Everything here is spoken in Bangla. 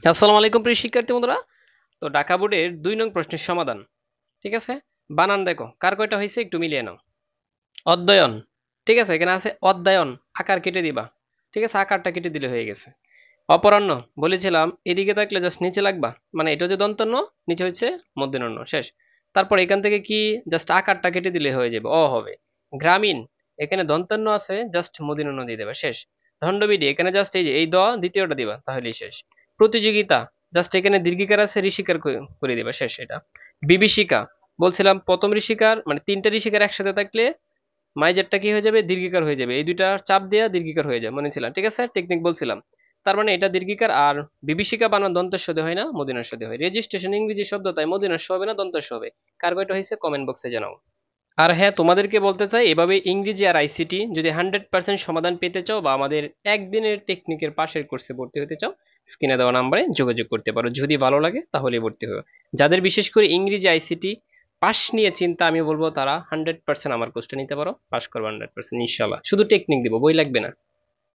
আসসালামু আলাইকুম প্রিয় শিক্ষার্থী বন্ধুরা। তো ঢাকা বোর্ডের ২ নং প্রশ্নের সমাধান। ঠিক আছে, বানান দেখো কার কয়টা হয়েছে একটু মিলিয়ে নাও। অধ্যয়ন, ঠিক আছে, এখানে আছে অধ্যায়ন, আকার কেটে দিবা। ঠিক আছে, আকারটা কেটে দিলে হয়ে গেছে। অপরাহ্ন, বলেছিলাম এদিকে থাকলে জাস্ট নিচে লাগবা, মানে এটা হচ্ছে দন্তন্য, নিচে হচ্ছে মূর্ধন্য শেষ। তারপর এখান থেকে কি, জাস্ট আকারটা কেটে দিলে হয়ে যাবে, অ হবে। গ্রামীণ, এখানে দন্তন্য আছে, জাস্ট মূর্ধন্য দিয়ে দেবা শেষ। দণ্ডবিধি, এখানে জাস্ট এই যে এই দ দ্বিতীয়টা দিবা তাহলেই শেষ। প্রতিযোগিতা, জাস্ট এখানে দীর্ঘিকার আছে, ঋষিকার করে দিবা শেষ এটা। বিভীষিকা, বলছিলাম প্রথম ঋষিকার মানে তিনটা ঋষিকার একসাথে থাকলে মাইজেরটা কি হয়ে যাবে, দীর্ঘিকার হয়ে যাবে, এই দুইটা চাপ দেওয়া দীর্ঘিকার হয়ে যায়, মনে ছিলাম, ঠিক আছে, টেকনিক বলছিলাম। তার মানে এটা দীর্ঘিকার। আর বিভীষিকা বানান দন্তের সাথে হয় না, মদিনার সাথে হয়। রেজিস্ট্রেশন ইংরেজি শব্দ, তাই মদিনার স হবে না, দন্তের স হবে। কার কয়টা হয়েছে কমেন্ট বক্সে জানাও। আর হ্যাঁ, তোমাদেরকে বলতে চাই, এভাবে ইংরেজি আর আইসিটি যদি 100% সমাধান পেতে চাও বা আমাদের একদিনের টেকনিকের পাশের কোর্সে ভর্তি হতে চাও, স্ক্রিনে দেওয়া নাম্বারে যোগাযোগ করতে পারো। যদি ভালো লাগে তাহলে ভর্তি হবে। যাদের বিশেষ করে ইংরেজি আইসিটি পাস নিয়ে চিন্তা, আমি বলবো তারা 100% আমার কোর্সটা নিতে পারো, পাস করবো 100% ইনশাল্লাহ। শুধু টেকনিক দিব, বই লাগবে না।